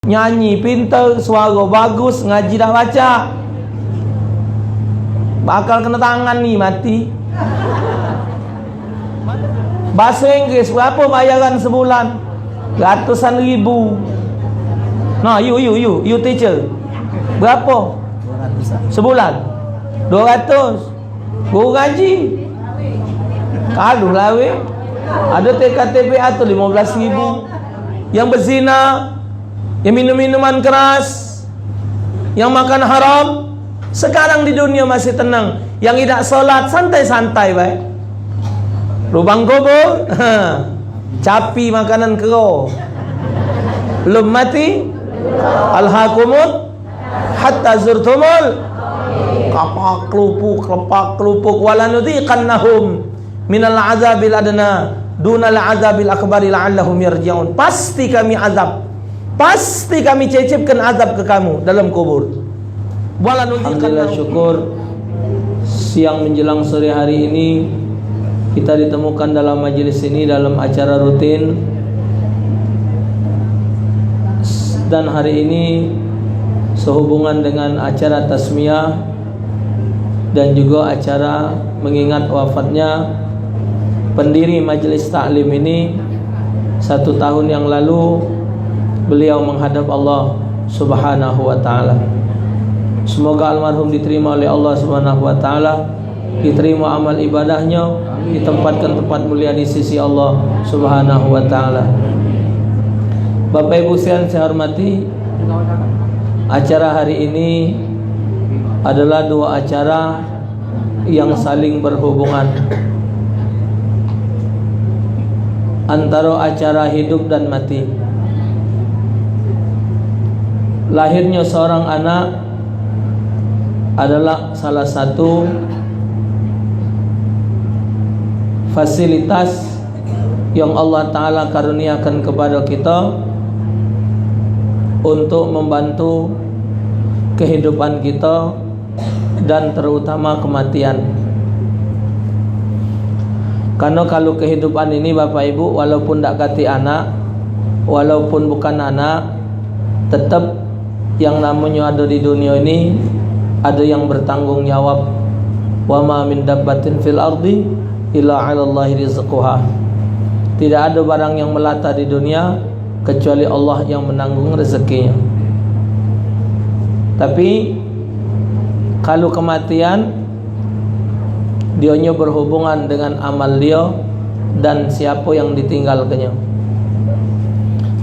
nyanyi pintar, suara bagus, ngaji dah baca, bakal kena tangan ni, mati. Bahasa Inggris berapa bayaran sebulan? Ratusan ribu. Nah, you teacher, berapa sebulan? 200. Guru ngaji kaluh lah weh. Ada TKTPA tu 15,000. Yang berzina, yang minum minuman keras, yang makan haram, sekarang di dunia masih tenang. Yang tidak solat santai-santai baik. Lubang kubur, capi makanan kero. Belum mati, alhaqumut hatta zurtumul kapak kelupuk walanudhiqannahum minal azabil adna dunal azabil akbari la'allahum yarji'un. Pasti kami azab, pasti kami cecipkan azab ke kamu dalam kubur. Alhamdulillah, syukur siang menjelang sore hari ini kita ditemukan dalam majelis ini, dalam acara rutin. Dan hari ini sehubungan dengan acara tasmiyah dan juga acara mengingat wafatnya pendiri majelis taklim ini. 1 tahun yang lalu beliau menghadap Allah Subhanahu wa taala. Semoga almarhum diterima oleh Allah Subhanahu wa taala, diterima amal ibadahnya, ditempatkan tempat mulia di sisi Allah Subhanahu wa taala. Bapak Ibu sekalian saya hormati, acara hari ini adalah 2 acara yang saling berhubungan, antara acara hidup dan mati. Lahirnya seorang anak adalah salah satu fasilitas yang Allah Ta'ala karuniakan kepada kita untuk membantu kehidupan kita dan terutama kematian. Karena kalau kehidupan ini Bapak Ibu, walaupun tak kati anak, walaupun bukan anak, tetap yang namanya ada di dunia ini ada yang bertanggung jawab. Wa ma min dabbatin fil ardi illa 'alallahi rizquha. Tidak ada barang yang melata di dunia kecuali Allah yang menanggung rezekinya. Tapi kalau kematian, dionya berhubungan dengan amal dia dan siapa yang ditinggalkannya.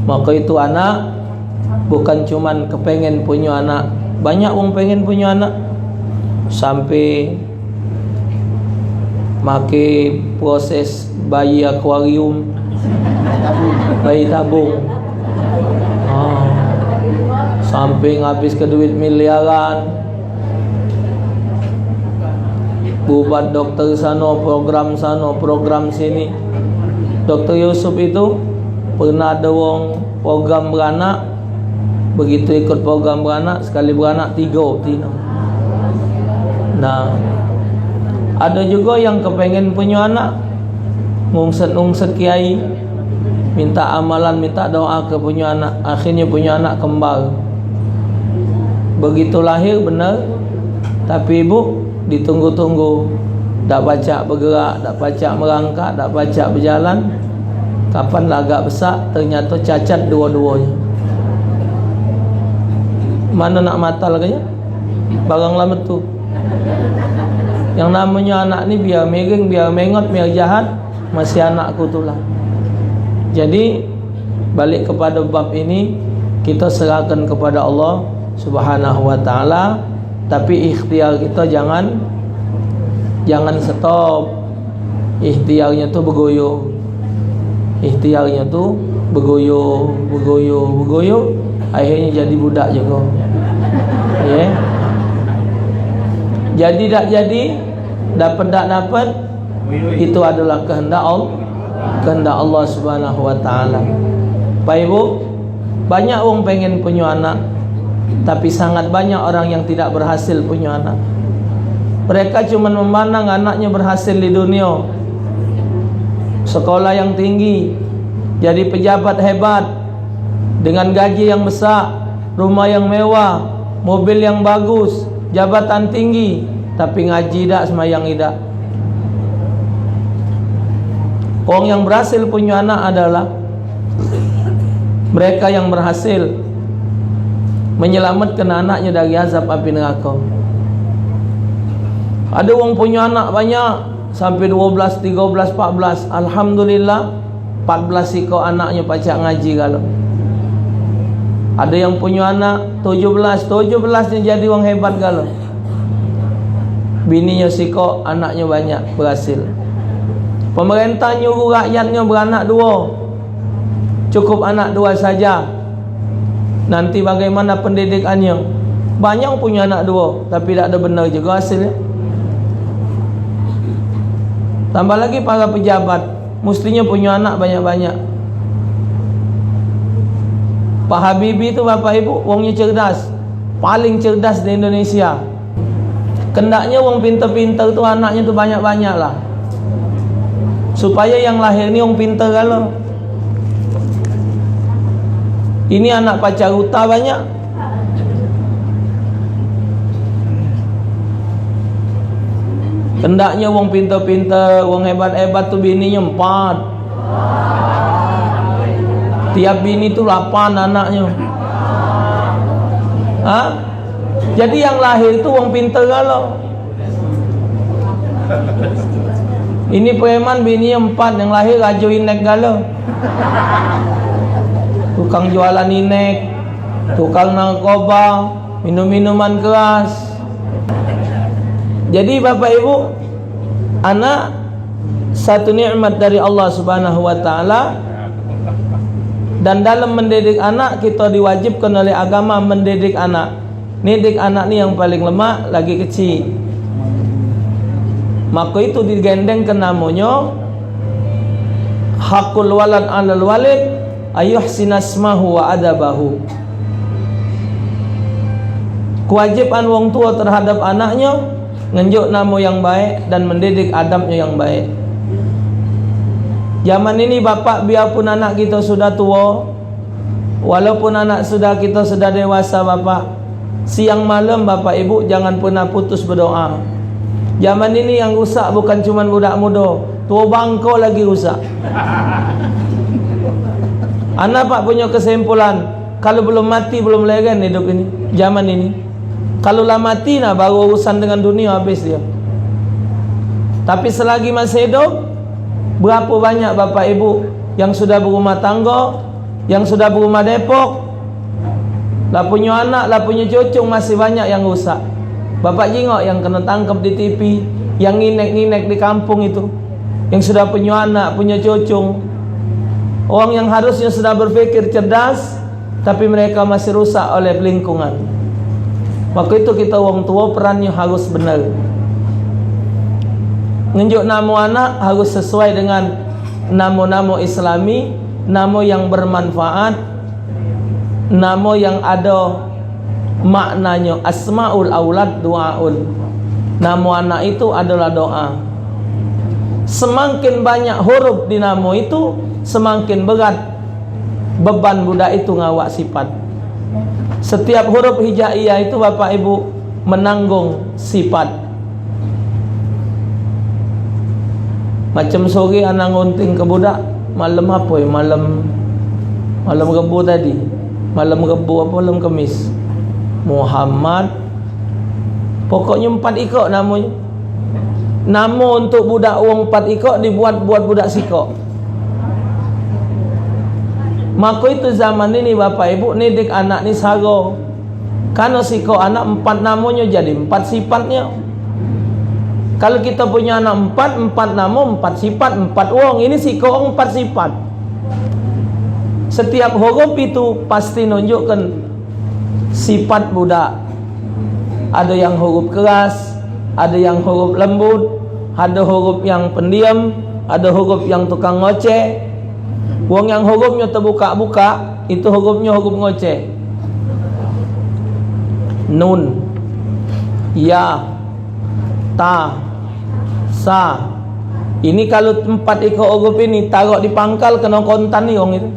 Maka itu anak bukan cuman kepengen punya anak. Banyak orang pengen punya anak, sampai make proses bayi akuarium, bayi tabung, sampai ngabis ke duit miliaran, buat dokter sana, program sini. Dokter Yusuf itu pernah ada wong program beranak, begitu ikut program beranak, sekali beranak 3. Nah, ada juga yang kepengen punya anak, ngungset kiai, minta amalan, minta doa ke punya anak, akhirnya punya anak kembar. Begitu lahir benar, tapi ibu ditunggu-tunggu, tak pacak bergerak, tak pacak merangkak, tak pacak berjalan. Kapan lah agak besar, ternyata cacat dua-duanya. Mana nak matal kaya? Barang lama tu. Yang namanya anak ni biar miring, biar mengot, biar jahat, masih anakku tu lah. Jadi balik kepada bab ini, kita serahkan kepada Allah Subhanahu wa taala, tapi ikhtiar kita jangan stop. Ikhtiarnya tu bergoyo. Ikhtiarnya tu bergoyo, akhirnya jadi budak juga. Ya. Jadi tak jadi, dapat tak dapat, itu adalah kehendak Allah Subhanahu wa taala. Pak Ibu, banyak orang pengen punya anak, tapi sangat banyak orang yang tidak berhasil punya anak. Mereka cuma memandang anaknya berhasil di dunia, sekolah yang tinggi, jadi pejabat hebat, dengan gaji yang besar, rumah yang mewah, mobil yang bagus, jabatan tinggi, tapi ngaji tak, semayang tidak. Orang yang berhasil punya anak adalah mereka yang berhasil menyelamatkan anaknya dari azab api neraka. Ada orang punya anak banyak sampai 12, 13, 14. Alhamdulillah 14 ekor anaknya pacak ngaji kalau. Ada yang punya anak 17 nya jadi orang hebat kalau. Bininya sikok, anaknya banyak, berhasil. Pemerintah nyuruh rakyatnya beranak 2. Cukup anak 2 saja. Nanti bagaimana pendidikannya? Banyak punya anak 2 tapi tak ada benar juga hasilnya. Tambah lagi para pejabat, mestinya punya anak banyak-banyak. Pak Habibie itu Bapak Ibu, wongnya cerdas, paling cerdas di Indonesia. Kendaknya wong pinter-pinter itu anaknya itu banyak-banyak lah, supaya yang lahir ini wong pinter kalau. Ini anak pacar Ruta banyak. Kendaknya wong pinter-pinter, wong hebat-hebat tuh bininya 4. Tiap bini tuh 8 anaknya. Hah? Jadi yang lahir itu wong pinter kalau. Ini preman bininya 4, yang lahir rajo inek kalau. Tukang jualan inek, tukang narkoba, minum-minuman keras. Jadi Bapak Ibu, anak satu nikmat dari Allah Subhanahu wa taala. Dan dalam mendidik anak kita diwajibkan oleh agama mendidik anak. Didik anak ni yang paling lemah, lagi kecil. Maka itu digandengkan namanya hakul walad 'alal walid ayuhsin asmahu wa adabahu. Kewajiban wong tua terhadap anaknya ngenjuk nama yang baik dan mendidik adabnya yang baik. Zaman ini bapak, biarpun anak kita sudah tua, walaupun anak kita sudah dewasa bapak, siang malam bapak ibu jangan pernah putus berdoa. Zaman ini yang rusak bukan cuma budak muda, tua bangko lagi rusak. Anak pak punya kesimpulan, kalau belum mati belum legen hidup ini, zaman ini. Kalau lah mati nah baru urusan dengan dunia habis dia. Tapi selagi masih hidup, berapa banyak bapak ibu yang sudah berumah tangga, yang sudah berumah depok, lah punya anak, lah punya cucu, masih banyak yang rusak. Bapak jengok yang kena tangkap di TV, yang nginek-nginek di kampung itu, yang sudah punya anak, punya cucu. Orang yang harusnya sudah berpikir cerdas, tapi mereka masih rusak oleh lingkungan. Maka itu kita orang tua perannya harus benar. Nunjuk nama anak harus sesuai dengan nama-nama Islami, nama yang bermanfaat, nama yang ada maknanya. Asmaul aulad du'aul. Nama anak itu adalah doa. Semakin banyak huruf di nama itu, semakin berat beban budak itu ngawak sifat. Setiap huruf hijaiyah itu bapak ibu menanggung sifat. Macam sore anak ngunting ke budak, malam apa ya? Malam Rebu tadi. Malam Rebu apa malam Kamis? Muhammad. Pokoknya 4 ikok namanya. Nama untuk budak uang 4 ikok dibuat buat budak sikok. Maka itu zaman ini bapak ibu didik anak ni saro. Karena sikok anak 4 namanya jadi 4 sifatnya. Kalau kita punya anak 4 nama, 4 sifat, 4 uang. Ini sikok 4 sifat. Setiap huruf itu pasti nunjukkan sifat budak. Ada yang huruf keras, ada yang huruf lembut, ada huruf yang pendiam, ada huruf yang tukang ngoceh. Wong yang hurufnya terbuka-buka, itu hurufnya huruf ngoceh. Nun, ya, ta, sa. Ini kalau 4 ekor huruf ini taruh di pangkal kena kontan ni orang itu.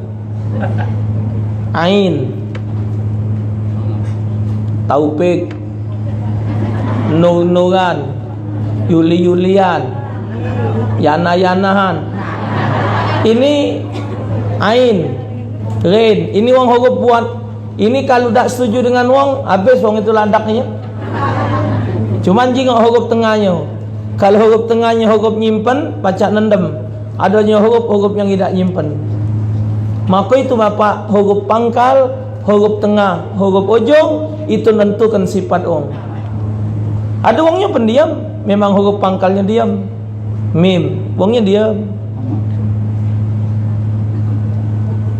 Ain, Taufik, Nur-Nuran, Yuli-Yulian, Yana-Yanahan. Ini Ain, Rain. Ini wong huruf buat. Ini kalau tak setuju dengan wong, habis wong itu ladaknya. Cuman jika huruf tengahnya. Kalau huruf tengahnya huruf nyimpen, pacak nendem. Adanya huruf yang tidak nyimpen. Maka itu Bapak, huruf pangkal, huruf tengah, huruf ujung itu menentukan sifat wong. Ada wongnya pendiam, memang huruf pangkalnya diam. Mim, wongnya diam.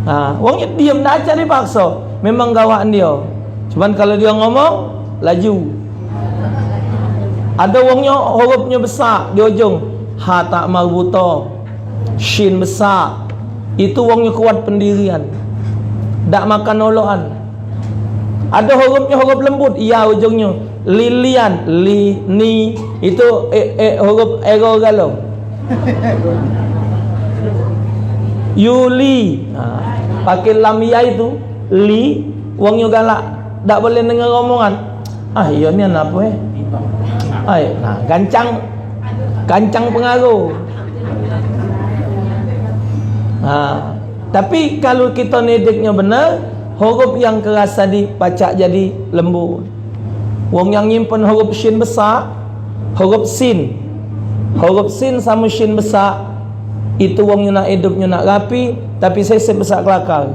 Nah, wongnya diam, tak cari paksa. Memang gawaan dia. Cuman kalau dia ngomong, laju. Ada wongnya hurufnya besar di ujung. Ha tak marbuta, shin besar. Itu wongnya kuat pendirian, tak makan oloan. Ada hurufnya huruf lembut, iya ujungnya. Lilian, li, ni. Itu huruf ego galau. Yuli, pakai lam ya itu. Li, wongnya galak, tak boleh dengar omongan. Ah, iya ni apa Ay, nah, gancang pengaruh. Nah, tapi kalau kita nedeknya benar, huruf yang keras tadi pacak jadi lembut. Wong yang nyimpen huruf shin besar, huruf sin sama shin besar, itu wongnya nak hidupnya nak rapi, tapi saya besar kelakar.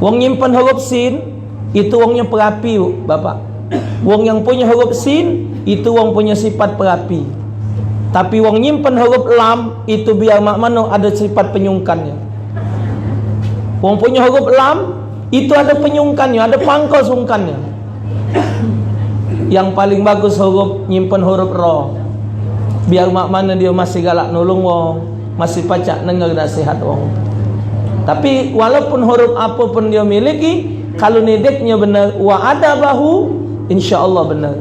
Wong nyimpen huruf sin, itu wongnya perapi, Bapak. Wong yang punya huruf sin, itu wong punya sifat perapi. Tapi wong nyimpen huruf lam, itu biar mak mano ada sifat penyungkannya. Wong punya huruf lam, itu ada penyungkannya, ada pangkal sungkannya. Yang paling bagus huruf nyimpen huruf ro. Biar mak mana dia masih galak nolong wong, masih pacak dengar nasihat wong. Tapi walaupun huruf apapun dia miliki, kalau nedeknya benar, wa adabahu, insya-Allah benar.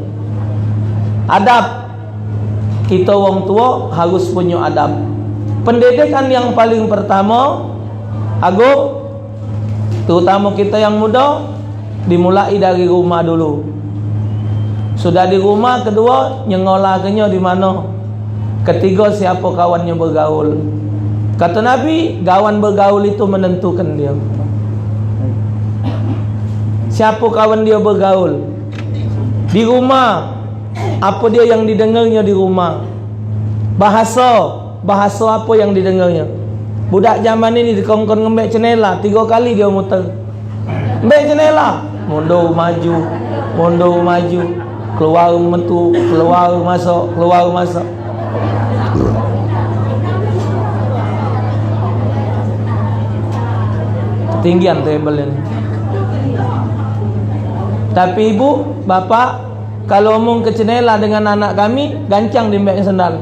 Adab, kita wong tua harus punya adab. Pendidikan yang paling pertama, agung, terutama kita yang muda, dimulai dari rumah dulu. Sudah di rumah, kedua nyengolahnya di mana? Ketiga, siapa kawannya bergaul. Kata Nabi, kawan bergaul itu menentukan dia. Siapa kawan dia bergaul. Di rumah, apa dia yang didengarnya di rumah. Bahasa apa yang didengarnya. Budak zaman ini dikongkon ngembek cenela, 3 kali dia muter. Ngembek cenela, mundur maju, keluar metu, keluar masuk. Ketinggian table ini. Tapi ibu, bapak, kalau omong ke cenela dengan anak kami, gancang di mbeknya sendal.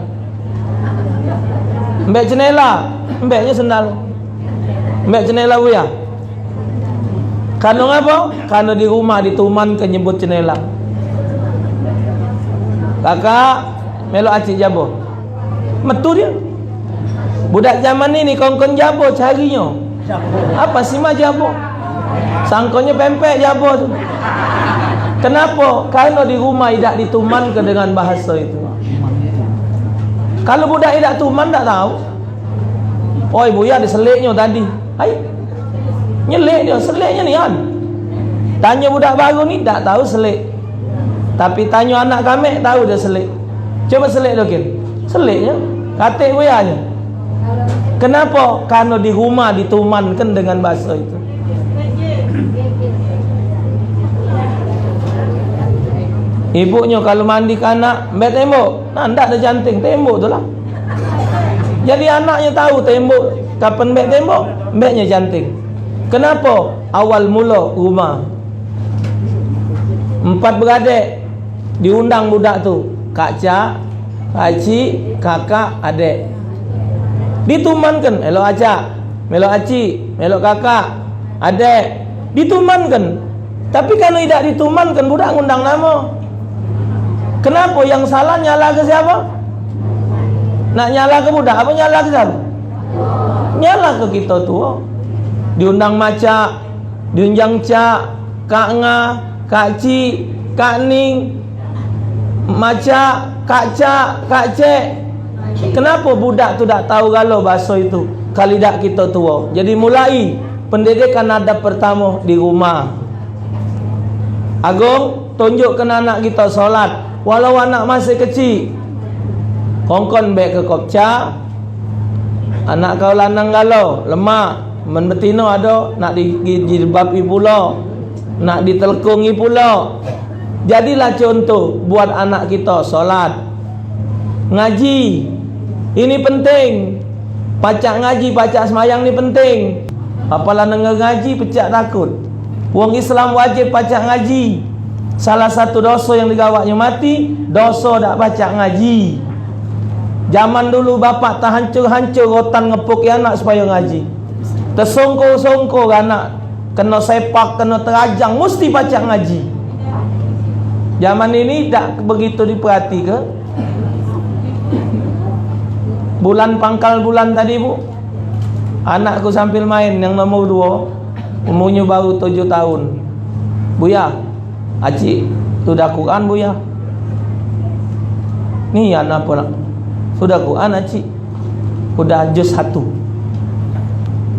Mbek cenela, mbeknya sendal. Mbek cenela bu ya. Karena apa? Karena di rumah dituman ke nyebut cenela. Kakak, melo acik jabo. Metu dia. Budak zaman ini kongkon jabo carinya. Apa sih mah jabo? Sangkonya pempek jabo tu. Kenapa? Karena di rumah tidak ditumankan dengan bahasa itu. Kalau budak tidak tuman tak tahu. Oh ibu ya diseliknya tadi. Hai. Nyelik dia, seliknya ni kan. Tanya budak baru ni tak tahu selik. Tapi tanya anak kami tahu dia selik. Coba selik dokin. Seliknya katik buyanya. Kenapa? Karena di rumah ditumankan dengan bahasa itu. Ibunya kalau mandi ke anak, mbak tembok, nah ndak ada janting, tembok tu lah. Jadi anaknya tahu tembok, kapan mbak tembok, mbaknya janting. Kenapa? Awal mula rumah. 4 beradik, diundang budak tu, Kak Cak, Pakcik, kakak, adik. Ditumankan, elok acak, melok acik, melok kakak, adik. Ditumankan. Tapi kalau tidak ditumankan, budak ngundang nama. Kenapa? Yang salah nyala ke siapa? Nak nyala ke budak apa nyala ke siapa? Nyala ke kita tua. diundang macak, diundang cak, kak nga, kak ci, kak ning, macak, kak cak, kak cek. Kenapa budak tu tak tahu galau bahasa itu? Kali dak kita tua. Jadi mulai pendidikan adab pertama di rumah. Agung, tunjukkan anak kita solat walau anak masih kecil. Kongkon baik ke kopca. Anak kau lanang galau, lemak, men betina ada nak dijilbabi pula, nak ditelkungi pula. Jadilah contoh buat anak kita solat, ngaji. Ini penting. Pacak ngaji, pacak semayang ni penting. Apalah dengar ngaji pecak takut. Wong Islam wajib pacak ngaji. Salah satu dosa yang digawaknya mati, dosa dak pacak ngaji. Zaman dulu bapak tak hancur-hancur rotan ngepuk ya anak supaya ngaji. Tersongkor-songkor anak kena sepak, kena terajang, mesti pacak ngaji. Zaman ini tak begitu diperhati ke? Bulan pangkal bulan tadi bu, anakku sambil main yang nomor 2, umurnya baru 7 tahun. Buya, Aci, sudah Quran buya? Nih anak apa nak? Sudah Quran Aci? Sudah juz 1.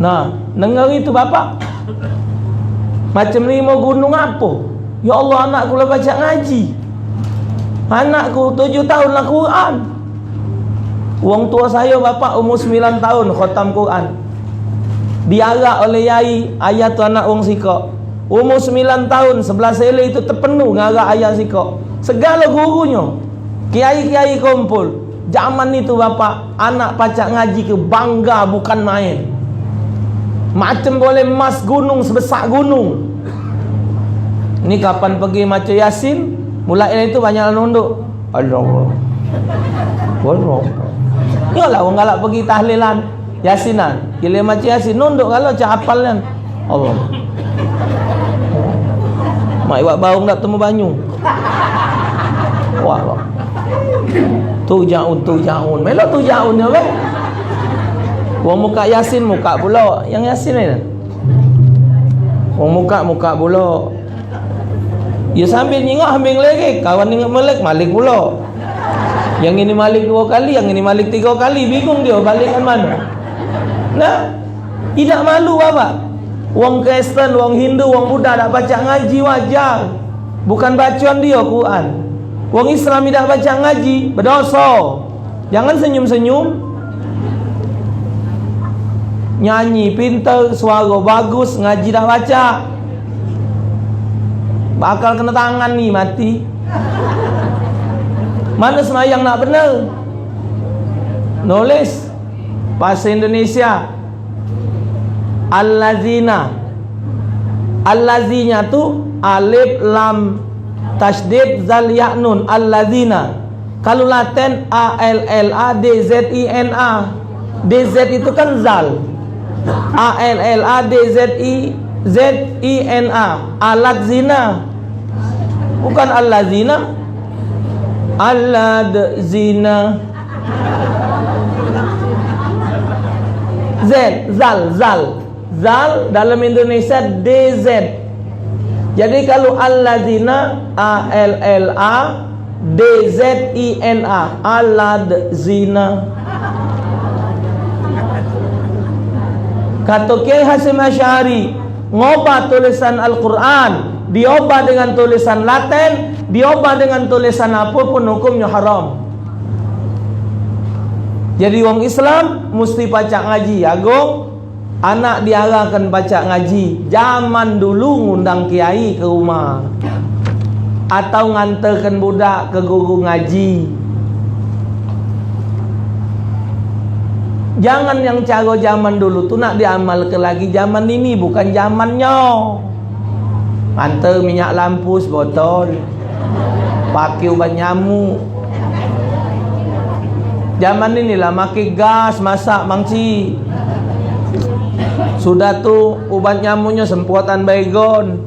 Nah, dengar itu bapak. Macam ni mau gunung apa? Ya Allah, anakku lah baca ngaji. Anakku 7 tahun lah Quran. Wong tua saya bapak umur 9 tahun khatam Quran. Diarak oleh yai, ayat tu anak wong sikok. Umur 9 tahun, 11 sele itu terpenuh ngarak ayat sikok. Segala gurunya, kiai-kiai kumpul. Zaman itu bapak, anak pacak ngaji ke bangga bukan main. Macam boleh emas gunung sebesar gunung. Ini kapan pergi maca Yasin, mulai itu banyak nunduk. Allah. Allah. Yalah orang galak pergi tahlilan Yasinan, gila macam Yasin nunduk kalau cak hafalnya. Allah. Mak iwak baung tak temu banyu. Wah. Tu jaun. Melo tu jaun ya weh. Wong muka Yasin muka pula. Yang Yasin ni. Wong muka pula. Ya sambil nyingak ambil lagi. Kawan ingat malik pula. Yang ini malik 2 kali, yang ini malik 3 kali. Bingung dia balikkan mana. Nah, tidak malu apa? Wong Kristen, wong Hindu, wong Buddha tak baca ngaji wajar. Bukan bacaan dia Quran. Wong Islam tidak baca ngaji, berdosa. Jangan senyum-senyum. Nyanyi pintar, suara bagus, ngaji tak baca. Bakal kena tangan ni mati. Mana semayang nak benar? Nulis bahasa Indonesia. Allazinya tu alif lam tasydid zal ya nun. Allazina. Kalau Latin ALLA DZINA. DZ itu kan zal. ALLA DZINA. Alat zina. Bukan allazina. Alad zina. Z, zal dalam Indonesia DZ. Jadi kalau allazina ALLA DZINA, alad zina. Kata Kiai Hasyim Asy'ari, ngobah tulisan Al-Quran diubah dengan tulisan Latin, diubah dengan tulisan apapun hukumnya haram. Jadi wong Islam mesti baca ngaji. Agung anak diarahkan baca ngaji. Zaman dulu ngundang kiai ke rumah atau nganterkan budak ke guru ngaji. Jangan yang cara zaman dulu tu nak diamalkan lagi zaman ini, bukan zamannya. Antar minyak lampu sebotol, pakai ubat nyamuk. Zaman inilah makai gas masak mangci. Sudah tu ubat nyamuknya semprotan baygon.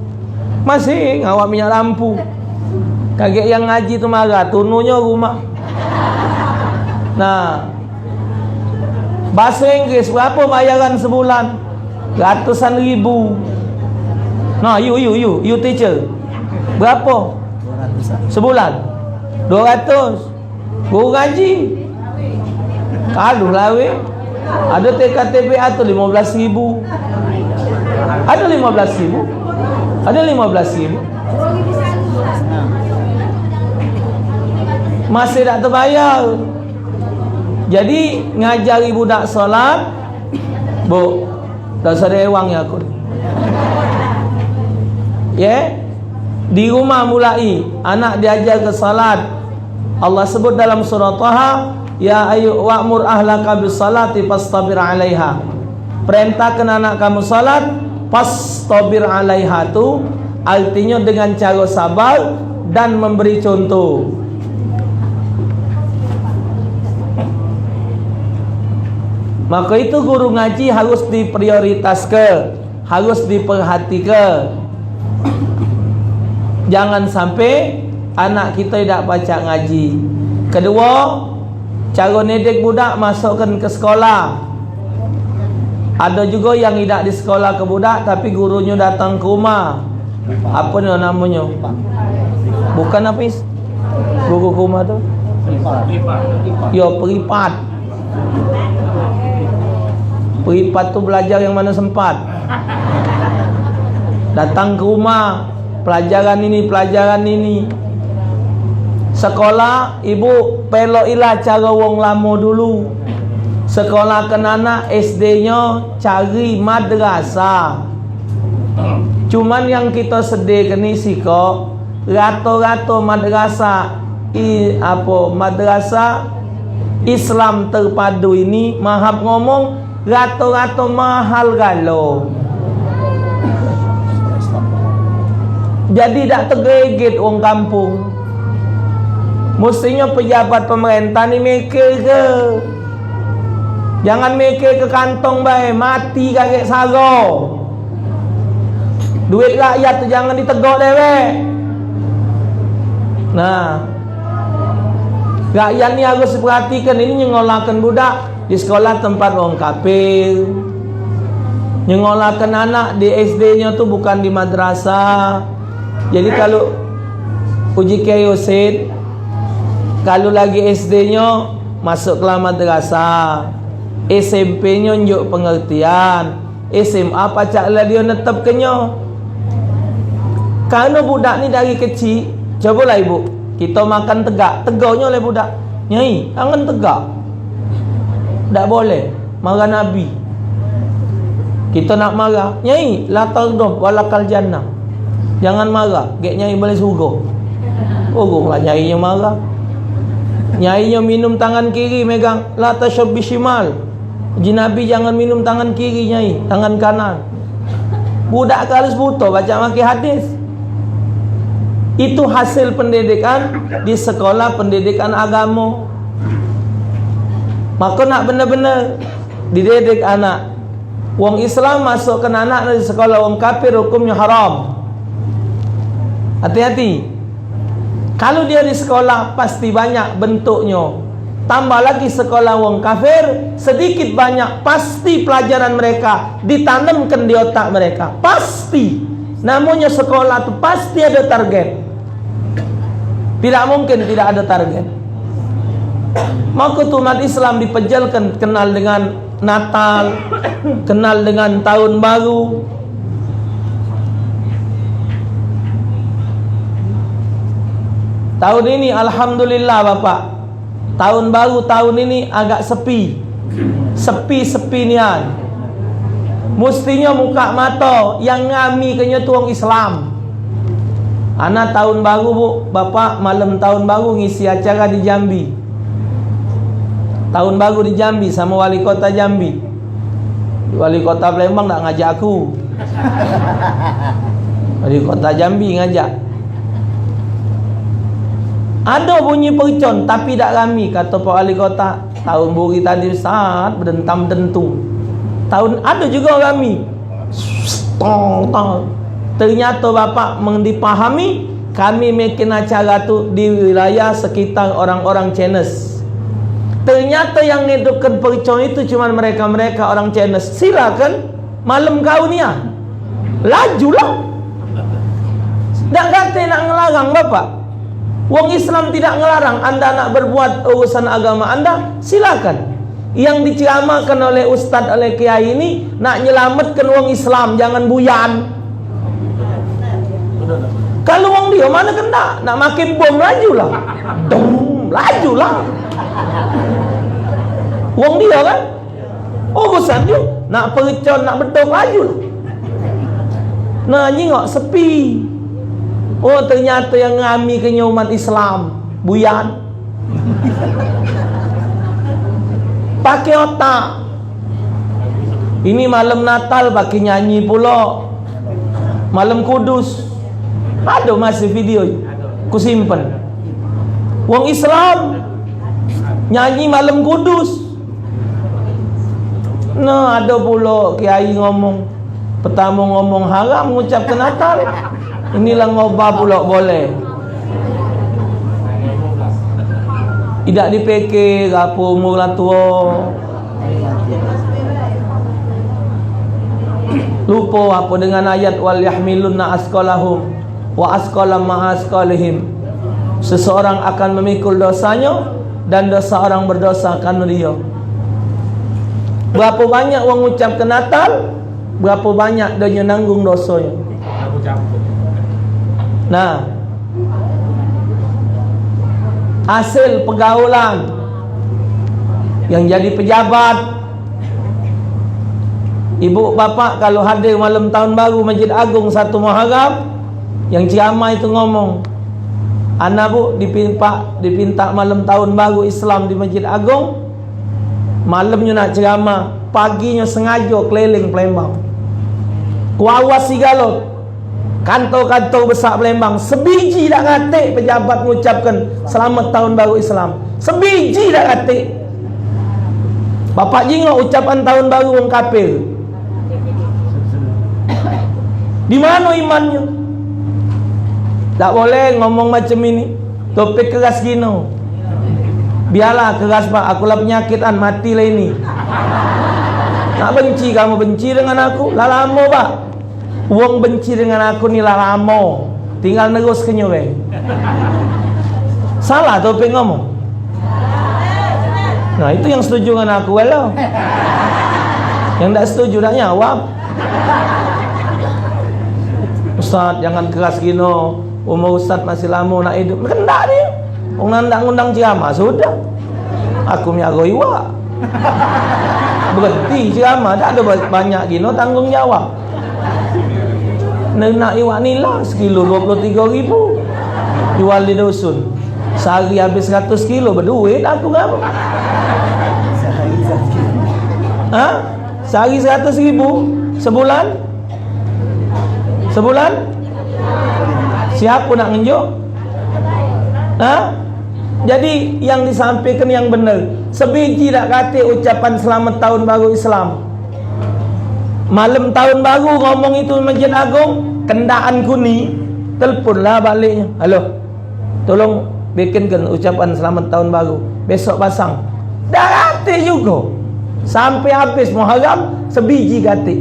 Masih ngawak minyak lampu. Kaget yang ngaji tu marah, tununya rumah. Nah, bahasa Inggris berapa bayaran sebulan? Ratusan ribu. Nah, you teacher. Berapa? 200. Sebulan? 200. Guru ngaji. Kaluh lah weh. Ada TKTPA tu 15,000. Ada 15,000. Ada 15,000. Masih tak terbayar. Jadi ngajari budak solat, bu, tak ada ewang ya aku. Ya, di rumah mulai anak diajar ke salat. Allah sebut dalam surah Taha, ya ayu wa'mur ahlaka bis salati fastabir 'alaiha. Perintahkan anak kamu salat, fastabir 'alaiha tu artinya dengan cara sabar dan memberi contoh. Maka itu guru ngaji harus diprioritaskan, harus diperhatikan. Jangan sampai anak kita tidak baca ngaji. Kedua, cara didik budak masukkan ke sekolah. Ada juga yang tidak di sekolah ke budak, tapi gurunya datang ke rumah. Apa ni namanya? Bukan Hafiz. Guru ke rumah tu? Ya, peripat. Peripat tu belajar yang mana sempat. Datang ke rumah, pelajaran ini. Sekolah, ibu pelokilah cara wong lama dulu. Sekolah kan anak SD-nya cari madrasah. Cuman yang kita sediakan ni kok rato-rato madrasah madrasah Islam terpadu ini mahap ngomong rato-rato mahal galau. Jadi tak tergeget orang kampung. Mestinya pejabat pemerintah ni mikir ke. Jangan mikir ke kantong baik, mati kakek sago. Duit rakyat tu jangan ditegok dewek. Nah, rakyat ni harus perhatikan. Ini nyengolahkan budak di sekolah tempat orang kafir. Nyengolahkan anak di SD-nya tu bukan di madrasah. Jadi kalau uji KYOSID, kalau lagi SD-nya masuk ke madrasah, SMP-nya njuk pengertian, SMA pacaklah dia netapkannya. Karena budak ni dari kecil, cobalah ibu, kita makan tegak, tegaknya oleh budak. Nyai, jangan tegak. Tak boleh, marah Nabi. Kita nak marah, nyai, la tardum walakal jannah. Jangan marah, gek nyai boleh surga. Lah nyainya marah. Nyainya minum tangan kiri megang, la tashabb bishimal. Nabi jangan minum tangan kiri nyai, tangan kanan. Budak harus buta baca maki hadis. Itu hasil pendidikan di sekolah pendidikan agama. Maka nak benar-benar dididik anak. Wong Islam masukkan anak dari sekolah wong kafir hukumnya haram. Hati-hati. Kalau dia di sekolah pasti banyak bentuknya. Tambah lagi sekolah wong kafir, sedikit banyak pasti pelajaran mereka ditanamkan di otak mereka. Pasti. Namanya sekolah itu pasti ada target. Tidak mungkin tidak ada target. Maka umat Islam dipejalkan kenal dengan Natal, kenal dengan Tahun Baru. Tahun ini alhamdulillah Bapak, Tahun Baru tahun ini agak sepi. Sepi nian. Mestinya muka mata yang ngami kenya tuang Islam. Anak Tahun Baru bu, Bapak malam Tahun Baru ngisi acara di Jambi. Tahun Baru di Jambi sama wali kota Jambi. Wali kota Palembang tak ngajak aku. Wali kota Jambi ngajak. Ada bunyi percon tapi tak rami, kata Pak Wali Kota. Tahun Baru tadi saat berdentam dentung. Tahun ada juga rami. Ternyata Bapak mendipahami, kami bikin acara tu di wilayah sekitar orang-orang Chinese. Ternyata yang hidupkan percon itu cuma mereka-mereka orang Chinese. Silakan malam kau ni ah. Lajulah. Tak kata nak ngelarang Bapak. Wong Islam tidak ngelarang. Anda nak berbuat urusan agama Anda, silakan. Yang diceramakan oleh ustaz, oleh kiai ini nak nyelamatkan wong Islam, jangan buyan. Kalau wong dia mana kena nak makin bom, lajulah. Lajulah. Wong dia kan urusan dia nak percon, nak bedong, lajulah. Nah, nyingok sepi. Oh, ternyata yang ngami kenya umat Islam buyan. Pakai otak. Ini malam Natal pakai nyanyi pula. Malam Kudus. Ada masih video. Ku simpen. Wong Islam nyanyi malam Kudus. Nah, ada pula kiai ngomong. Pertama ngomong haram mengucapkan Natal. Inilah ngobah pula boleh. Tidak dipikir apa umur lah tua. Lupa apa dengan ayat wal yahmilunna asqalahum wa asqalam ma asqalihim. Seseorang akan memikul dosanya dan dosa orang berdosa akan dia. Berapa banyak orang ucapkan Natal, berapa banyak dia nanggung dosanya. Nah, hasil pergaulan yang jadi pejabat, ibu bapak kalau hadir malam tahun baru Masjid Agung 1 Muharram, yang ceramah itu ngomong, anak bu dipinta malam tahun baru Islam di Masjid Agung, malamnya nak ceramah, paginya sengaja keliling Palembang, kuawas Sigalot, kantor-kantor besar Palembang, sebiji dah katik pejabat mengucapkan selamat tahun baru Islam. Sebiji dah katik. Bapak jingok ucapan tahun baru orang kafir. Di mana imannya? Tak boleh ngomong macam ini. Topik keras gino. Biarlah keras pak, akulah penyakitan, matilah ini. Nak benci kamu benci dengan aku, lah lama pak. Wong benci dengan aku ni lah lama, tinggal nerus kenyuwe. Salah topik ngomong. Nah itu yang setuju dengan aku lah. Yang tak setuju tak jawab. Ustaz jangan keras gino. Umur Ustaz masih lama nak hidup. Kendak dia. Orang nak ngundang ceramah sudah. Aku miago iwa. Berhenti ceramah, tak ada banyak gino tanggung jawab. Nak iwak nila sekilo 23.000 jual di dusun, sehari habis 100 kilo, berduit aku ngapa? Sehari 100.000 sebulan? Sebulan? Siapa nak ngenjuk? Jadi yang disampaikan yang benar. Sebiji tak kata ucapan selamat tahun baru Islam. Malam tahun baru ngomong itu Masjid Agung, kendaanku ni teleponlah baliknya. Halo, tolong bikinkan ucapan selamat tahun baru, besok pasang. Dah kata juga sampai habis Muharram sebiji kata.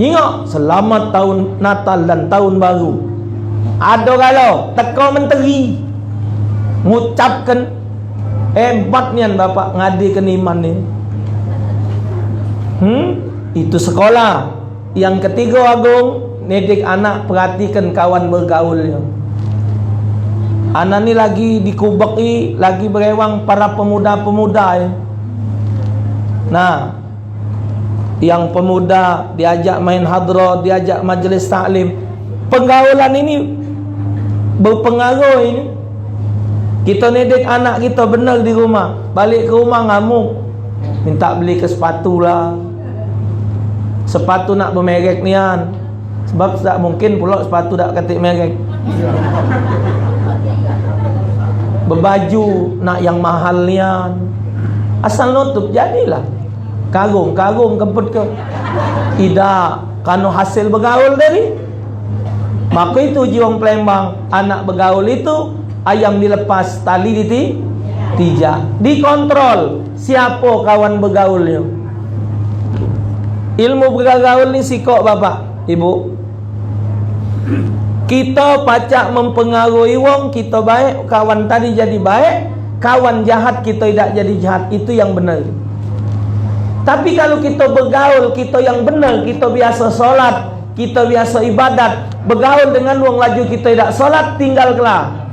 Nyingok selamat tahun Natal dan tahun baru. Ada kalau teko menteri mengucapkan hebat nian bapak ngadikan iman ni. Itu sekolah. Yang ketiga Agung, didik anak perhatikan kawan bergaulnya. Anak ni lagi dikubeki, lagi berewang para pemuda-pemuda ya. Nah, yang pemuda diajak main hadrah, diajak majlis taklim. Pergaulan ini berpengaruh ini. Kita didik anak kita benar di rumah, balik ke rumah ngamuk, minta beli ke sepatu lah. Sepatu nak bermerek nian. Sebab tak mungkin pula sepatu tak katik merek. Berbaju nak yang mahal nian. Asal nutup jadilah. Karung kemput ke. Tidak, kanu hasil bergaul dari. Maka itu jiwang Palembang, anak bergaul itu ayam dilepas, tali ditijak. Dikontrol siapa kawan bergaulnya. Ilmu bergaul ni sikok bapak, ibu. Kita pacak mempengaruhi wong, kita baik, kawan tadi jadi baik, kawan jahat kita tidak jadi jahat, itu yang benar. Tapi kalau kita bergaul, kita yang benar, kita biasa solat, kita biasa ibadat, bergaul dengan wong laju kita tidak solat, tinggal kelah.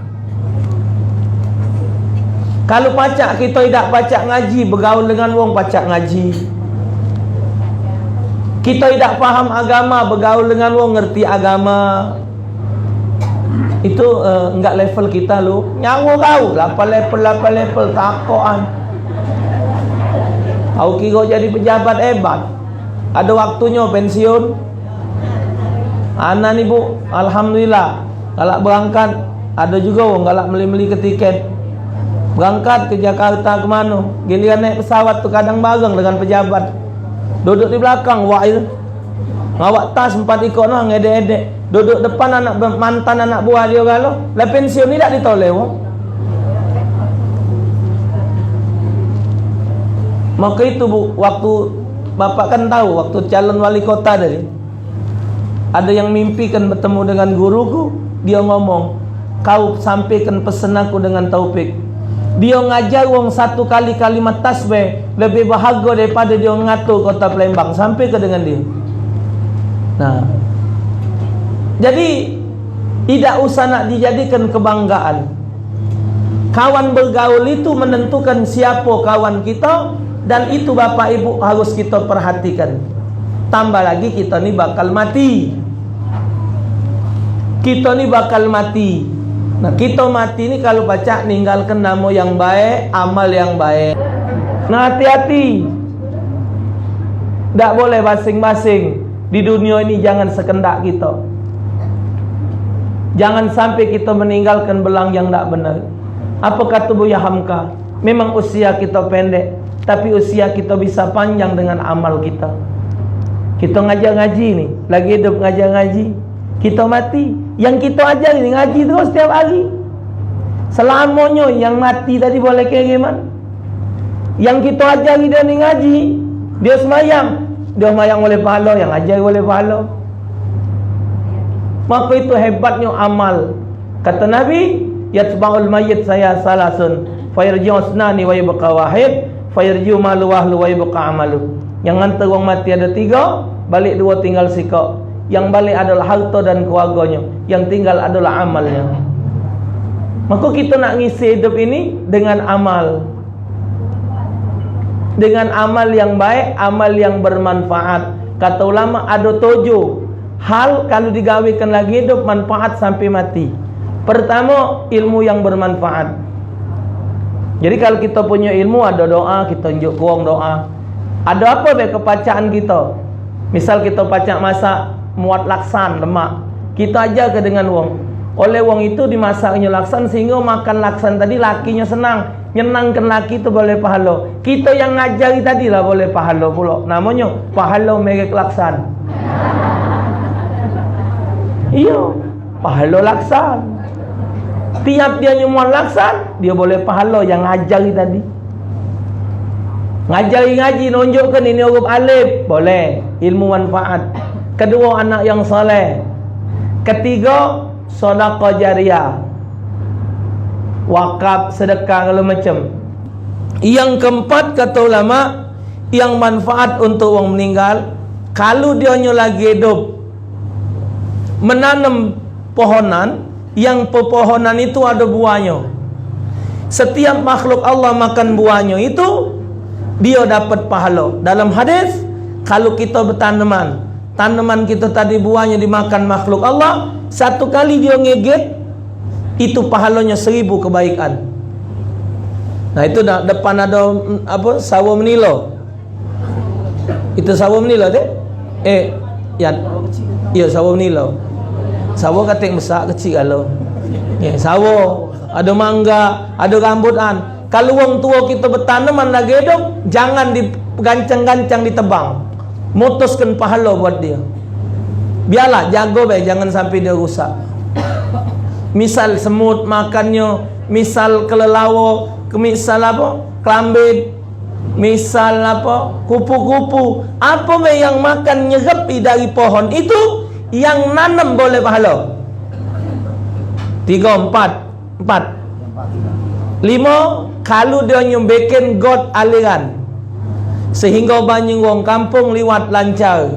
Kalau pacak kita tidak pacak ngaji, bergaul dengan wong pacak ngaji. Kita tidak paham agama, bergaul dengan wong ngerti agama. Itu enggak level kita lu. Nyawa kau 8 level takoan. Kau kira jadi pejabat hebat, ada waktunya pensiun. Anak nih bu, alhamdulillah galak berangkat. Ada juga wong galak beli ke tiket berangkat ke Jakarta kemana. Giliran naik pesawat tuh kadang bareng dengan pejabat, duduk di belakang wah itu ngawak tas 4 ikut noh ngedek-edek, duduk depan anak mantan anak buah dia kalau lah pensiun ni tak ditoleh wong. Maka itu bu, waktu bapak kan tahu waktu calon wali kota tadi, ada yang mimpi kan bertemu dengan guruku, dia ngomong, kau sampaikan pesan aku dengan taufik. Dia ngajar wong 1 kali kalimat tasbih lebih bahagia daripada dia ngatur kota Palembang, sampai ke dengan dia. Nah, jadi tidak usah nak dijadikan kebanggaan. Kawan bergaul itu menentukan siapa kawan kita, dan itu bapak ibu harus kita perhatikan. Tambah lagi kita ni bakal mati. Kita ni bakal mati. Nah, kita mati ni kalau baca ninggalkan nama yang baik, amal yang baik. Nah, hati-hati. Tak boleh basing-basing. Di dunia ini jangan sekendak kita. Jangan sampai kita meninggalkan belang yang tak benar. Apa kata Buya Hamka? Memang usia kita pendek, tapi usia kita bisa panjang dengan amal kita. Kita ngajar ngaji nih, lagi hidup ngajar ngaji, kita mati. Yang kita ajar ini ngaji terus setiap hari. Selamanya yang mati tadi boleh kiriman. Yang kita ajar dia ni ngaji, dia semayang, dia semayang oleh pahala, yang ajar oleh pahala. Maka itu hebatnya amal. Kata Nabi, yatba'ul mayyit saya salasun, fayarji'u asnani wa yabqa wahid, fayarji'u malu wahlu wa yabqa amalu. Yang hantar orang mati ada 3, balik 2 tinggal sikap. Yang balik adalah harta dan keluarganya, yang tinggal adalah amalnya. Maka kita nak ngisi hidup ini dengan amal, dengan amal yang baik, amal yang bermanfaat. Kata ulama ada 7 hal kalau digawikan lagi hidup manfaat sampai mati. Pertama, ilmu yang bermanfaat. Jadi kalau kita punya ilmu, ada doa, kita tunjuk kurang doa. Ada apa be kepacaan kita? Misal kita pacak masak muat laksan lemak, kita ajar ke dengan wong. Oleh wong itu dimasaknya laksan sehingga makan laksan tadi lakinya senang, nyenangkan laki itu boleh pahala. Kita yang ngajari tadi lah boleh pahala pula. Namanya pahala merek laksan. Iya, pahala laksan. Tiap dia nyumuan laksan, dia boleh pahala yang ngajari tadi. Ngajari ngaji, nunjukkan ini huruf alif, boleh, ilmu manfaat. Kedua, anak yang soleh. Ketiga, sedekah jariah, wakaf, sedekah kalau macam. Yang keempat, kata ulama, yang manfaat untuk orang meninggal, kalau dia lagi hidup, menanam pohonan, yang pepohonan itu ada buahnya. Setiap makhluk Allah makan buahnya itu, dia dapat pahala. Dalam hadis, kalau kita bertanaman, tanaman kita tadi buahnya dimakan makhluk Allah, 1 kali dia ngegit, itu pahalanya 1000 kebaikan. Nah itu depan ada apa? Sawo menilo. Itu sawo menilo deh. Ya, iya sawo menilo. Sawo kating besar kecil kalau. Ya, sawo, ada mangga, ada rambutan. Kalau wong tua kita bertanaman lagi hidup, jangan digancang-gancang ditebang. Mutuskan pahala buat dia. Biarlah jago be, jangan sampai dia rusak. Misal semut makannya, misal kelelawar, misal apa? Kelambit. Misal apa? Kupu-kupu. Apa yang makan nyerepi dari pohon itu, yang nanam boleh pahala. 3, 4. 5, kalau dia bikin got aliran sehingga banyak wong kampung liwat lancar.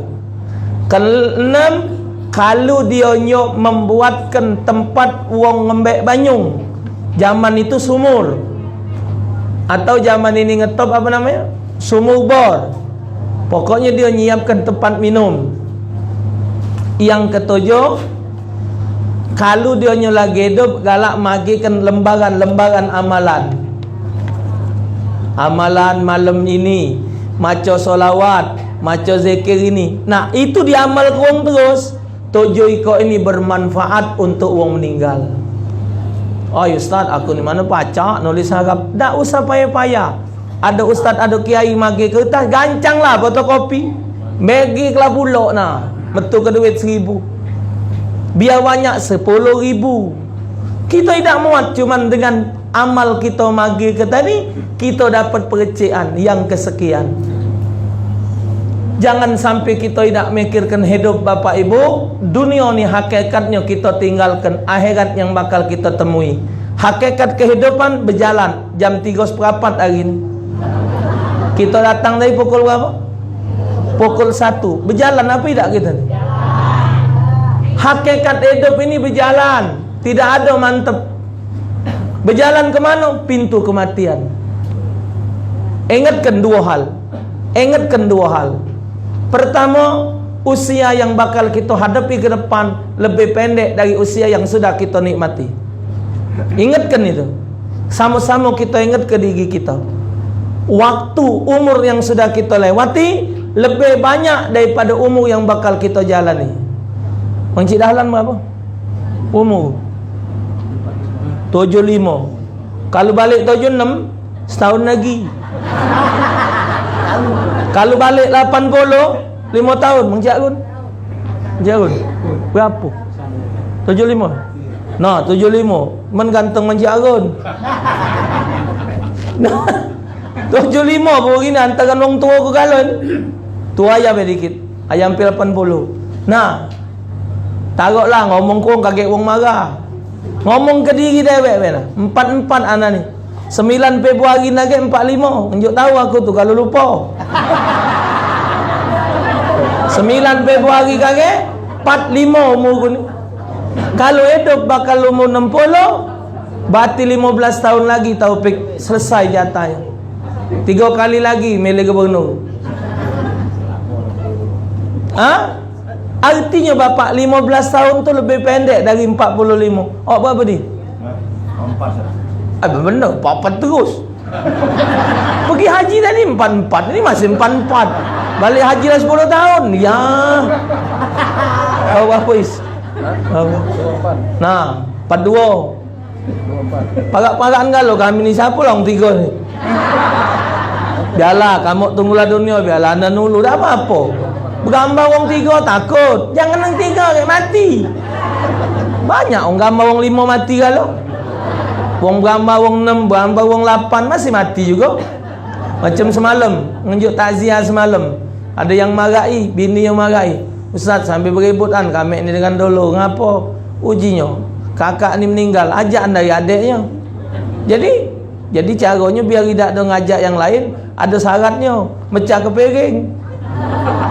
6, kalau dia membuatkan tempat wong ngembek banyung. Zaman itu sumur, atau zaman ini ngetop apa namanya, sumur bor. Pokoknya dia nyiapkan tempat minum. Yang ketujuh, kalau dia lagi hidup galak magikan lembaran-lembaran amalan. Amalan malam ini, maca solawat, maca zikir ini. Nah, itu diamal wong terus. 7 iko ini bermanfaat untuk wong meninggal. Oh Ustaz, aku ni mana pacak nulis harap. Tak usah payah-payah. Ada ustaz, ada kiai magi kertas, gancang lah fotokopi. Bagi kelah pulak nah. Betul ke duit 1,000. Biar banyak 10,000. Kita tidak muat cuman dengan amal kita magi ke tadi, kita dapat percayaan yang kesekian. Jangan sampai kita tidak mikirkan hidup Bapak Ibu. Dunia ni hakikatnya kita tinggalkan, akhirat yang bakal kita temui. Hakikat kehidupan berjalan. Jam 3:04 hari ini kita datang dari pukul berapa? Pukul 1. Berjalan apa tidak kita ni? Hakikat hidup ini berjalan, tidak ada mantap. Berjalan ke mana? Pintu kematian. Ingatkan dua hal. Pertama, usia yang bakal kita hadapi ke depan lebih pendek dari usia yang sudah kita nikmati. Ingatkan itu. Sama-sama kita ingat ke diri kita. Waktu umur yang sudah kita lewati lebih banyak daripada umur yang bakal kita jalani. Mancik dahlan berapa? Umur 75. Kalau balik 76, setahun lagi. Kalau balik 80, 5 tahun. Mancik Agun? Berapa? 75. Nah, 75. Men ganteng Mancik Agun. 75 pun gini antara orang tua ke galon. Tua ayam sedikit. Ayam hampir 80. Nah, taruhlah ngomong kong kaget wong marah. Ngomong ke diri dewek bena. 44 anak ni. 9 Februari lagi 45. Unjuk tahu aku tu kalau lupa. 9 Februari kaget 45 umur aku ni. Kalau hidup bakal umur 60, berarti 15 tahun lagi Taufik selesai jatahnya. 3 kali lagi milih gubernur. Artinya Bapak 15 tahun tu lebih pendek dari 45. Oh berapa ni? 4. Benar, 4 terus. Pergi haji tadi 44. Ini masih 44. Balik haji dah 10 tahun. Ya. Oh apa is? Nah, 42. Parak-parakan kalau kami ni siapa lah orang 3 ni. Biarlah kamu tunggulah dunia, biarlah anda nulu. Dah apa-apa. Bergambar orang 3 takut. Jangan yang 3 kayak mati. Banyak orang gambar orang 5 mati kalau. Orang gambar orang 6, gambar orang 8 masih mati juga. Macam semalam, ngunjuk takziah semalam. Ada yang marahi, bini yang marahi. Ustaz sampai beributan kami ni dengan dulu. Ngapa? Ujinya kakak ni meninggal, ajak dari adiknya. Jadi caranya biar tidak ada ngajak yang lain, ada syaratnya, mecah kepiring.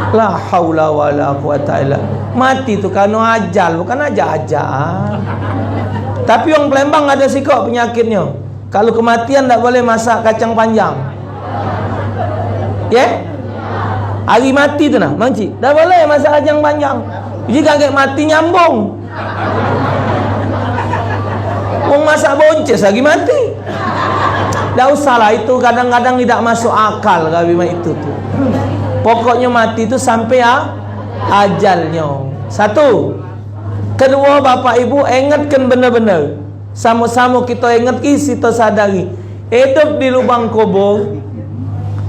La haula wala quwata illa. Mati tu karena ajal, bukan ajak-ajak. Tapi orang Palembang ada sikap penyakitnya. Kalau kematian tak boleh masak kacang panjang. Ya? Hari mati tu nah, Mangcik. Tak boleh masak kacang panjang. Jadi kaget mati nyambung. Orang masak bonces lagi mati. Tak usahlah, itu kadang-kadang tidak masuk akal kalimat itu tu. Pokoknya mati itu sampai ajalnya. 1. Kedua, Bapak Ibu ingatkan benar-benar. Sama-sama kita ingat, kita sadari. Hidup di lubang kubur.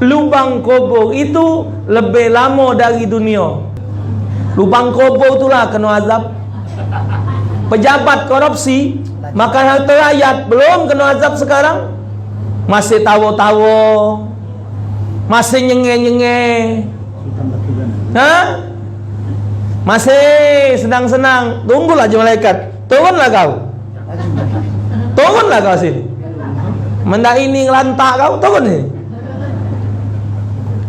Lubang kubur itu lebih lama dari dunia. Lubang kubur itulah kena azab. Pejabat korupsi makan harta rakyat belum kena azab sekarang. Masih tawa-tawa. Masih nyenge-nyenge. Masih senang-senang. Tunggulah malaikat. Turunlah kau. Turunlah kau sini. Menda ini ngelantak kau, turun ni.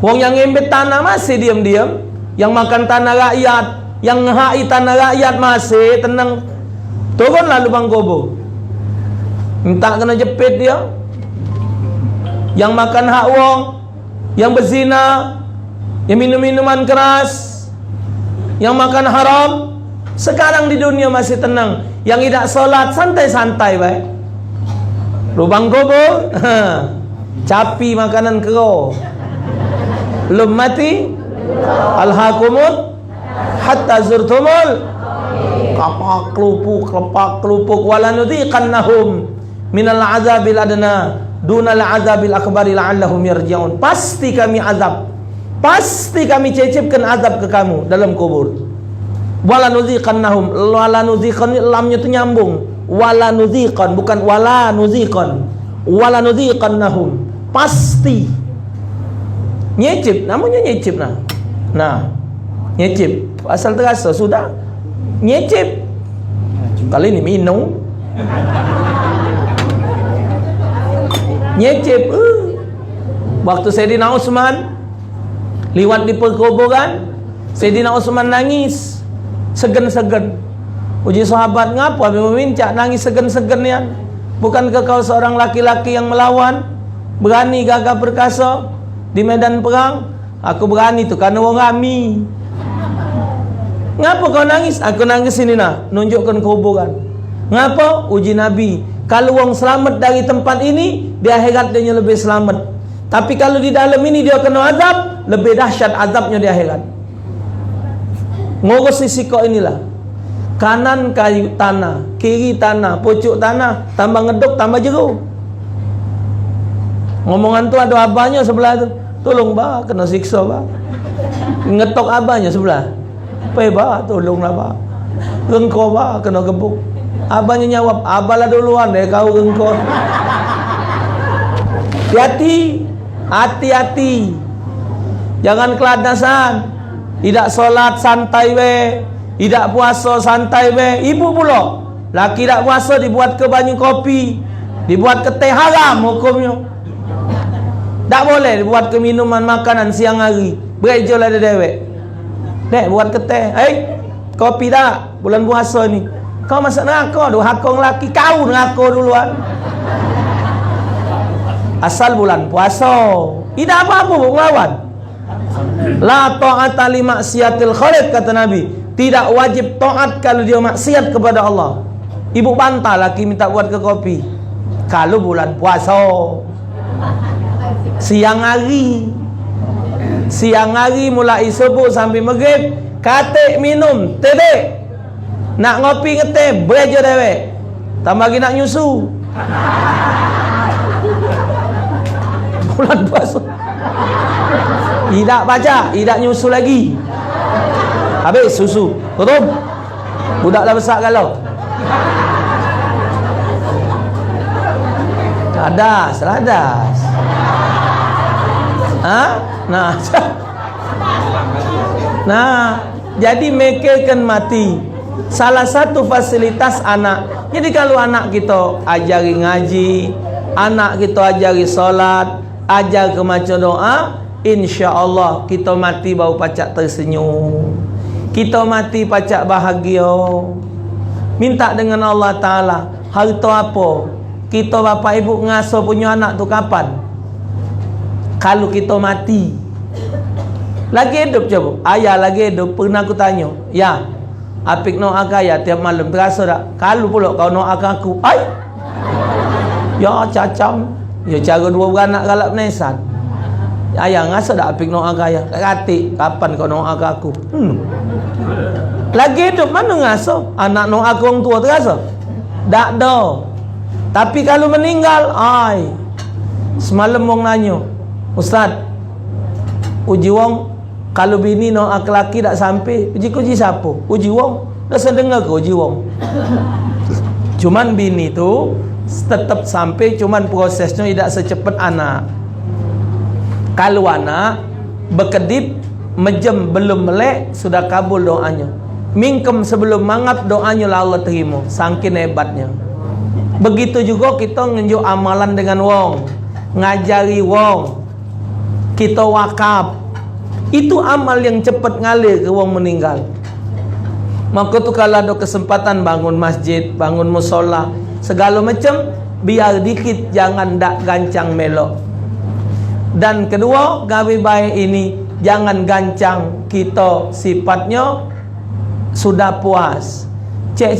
Wong yang ngembet tanah masih diam-diam. Yang makan tanah rakyat, yang ngehai tanah rakyat masih tenang. Turunlah lubang kubur. Minta kena jepit dia. Yang makan hak wong, yang berzina, yang minum minuman keras, yang makan haram, sekarang di dunia masih tenang. Yang tidak solat santai-santai baik. Lubang kubur, capi makanan kero. Belum mati, alhaqumut hatta zurtumul kapak kelupuk walanudhiqannahum minal azabil adna dunal azabil akbari la'allahum yarji'un. Pasti kami azab, pasti kami cecipkan azab ke kamu dalam kubur. Walanudhiqannahum, walanudhiqan lamnya itu nyambung. Walanudhiqan bukan walanudhiqan. Walanudhiqannahum, pasti. Nyecip, namanya nyecip nah. Nah, nyecip asal terasa sudah nyecip. Kali ini minum nyecip. Waktu Sayyidina Utsman liwat di perkuburan, Sayyidina Utsman nangis segen-segen. Uji sahabat, ngapa meminta nangis segen-segen ya? Bukankah kau seorang laki-laki yang melawan, berani gagah perkasa di medan perang? Aku berani tu karena wong rami. Ngapa kau nangis? Aku nangis ini nah, nunjukkan kuburan. Ngapa? Uji Nabi. Kalau wong selamat dari tempat ini, di akhirat dia lebih selamat. Tapi kalau di dalam ini dia kena azab, lebih dahsyat azabnya di akhirat. Ngurus sisi kau inilah. Kanan kayu tanah, kiri tanah, pucuk tanah, tambah ngeduk, tambah jeruk. Ngomongan tu ada abahnya sebelah tu. Tolong bah, kena siksa bah. Ngetok abahnya sebelah. Pai bah, tolonglah bah. Rengko bah, kena gebuk. Abahnya nyawab, abahlah duluan deh kau rengko. Hati-hati, hati-hati. Jangan keladasan. Tidak solat santai we, tidak puasa santai we. Ibu pula, laki tak puasa dibuat ke banyu kopi, dibuat ke teh, haram hukumnya. Tak boleh dibuat ke minuman makanan siang hari. Berejo lah dia dewek. Dek buat ke teh. Kopi tak bulan puasa ni. Kau masuk neraka, dua hakong laki, kau neraka duluan. Asal bulan puasa. Tidak apa-apa melawan. La ta'ata li maksiatil khaliq, kata Nabi. Tidak wajib taat kalau dia maksiat kepada Allah. Ibu bantah laki minta buat ke kopi. Kalau bulan puasa. Siang hari mulai subuh sampai maghrib, katik minum teh. Nak ngopi ngeteh, berejo dewek. Tambah lagi nak nyusu. Bulan puasa. Tidak baca, tidak nyusu lagi. Habis susu. Tutup. Budak dah besar kalau. Radas. Nah, jadi mekekan mati. Salah satu fasilitas anak. Jadi kalau anak kita ajari ngaji, anak kita ajari solat, ajar ke maca doa, insya-Allah kita mati bau pacak tersenyum. Kita mati pacak bahagia. Minta dengan Allah Ta'ala. Harta apa? Kita bapa ibu ngasuh punya anak tu kapan? Kalau kita mati. Lagi hidup coba. Ayah lagi hidup, pernah aku tanya, ya, apik doakan ya tiap malam, terasa tak? Kalau pula kau doakan aku, ya cacam. Ya cara dua beranak galak menesan. Ayah ngasa tak apik doakan ya? Katik, kapan kau doakan aku? Lagi hidup mana ngasa? Anak doakan orang tua terasa? Tak ada. Tapi kalau meninggal, semalam wong nanya, Ustaz, uji wong kalau bini nak laki tak sampai, uji siapa? Uji wong. Dah sedengar ke uji wong? Cuman bini tu tetap sampai, cuman prosesnya tidak secepat anak. Kalau anak berkedip mejem belum melek sudah kabul doanya. Mingkem sebelum mangap doanya lah Allah terima. Saking hebatnya. Begitu juga kita ngenjuk amalan dengan wong, ngajari wong, kita wakaf. Itu amal yang cepat ngalir ke wong meninggal. Maka tu kalau ada kesempatan bangun masjid, bangun musola, segala macam, biar dikit, jangan dak gancang melok. Dan kedua, gawe baik ini jangan gancang, kita sifatnya sudah puas. Cek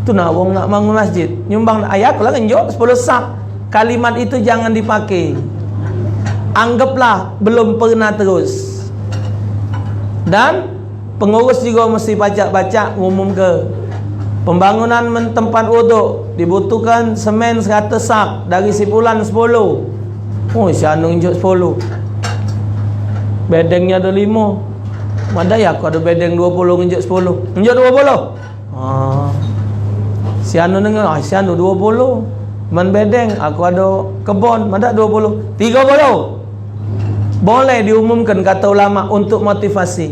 tu nak wong nak bangun masjid, nyumbang ayat lah ngenjok 10 sak. Kalimat itu jangan dipakai. Anggaplah belum pernah terus. Dan pengurus juga mesti baca-baca ngumum ke pembangunan tempat wuduk dibutuhkan semen 100 sak dari sipulan 10. Oh, sianu ngenjok 10. Bedengnya ada 5. Madai aku ada bedeng 20 ngenjok 10. Ngenjok 20. Sianu dengar, sianu 20. Man bedeng, aku ada kebon, madak 20. 30. Boleh diumumkan kata ulama untuk motivasi.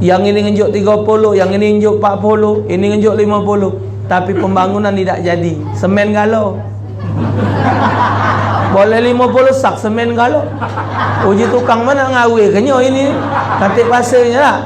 Yang ini ngenjuk 30, yang ini ngenjuk 40, ini ngenjuk 50. Tapi pembangunan tidak jadi. Semen galau. Boleh 50 sak semen galau. Uji tukang mana ngawi kenyo ini. Katik pasirnya lah.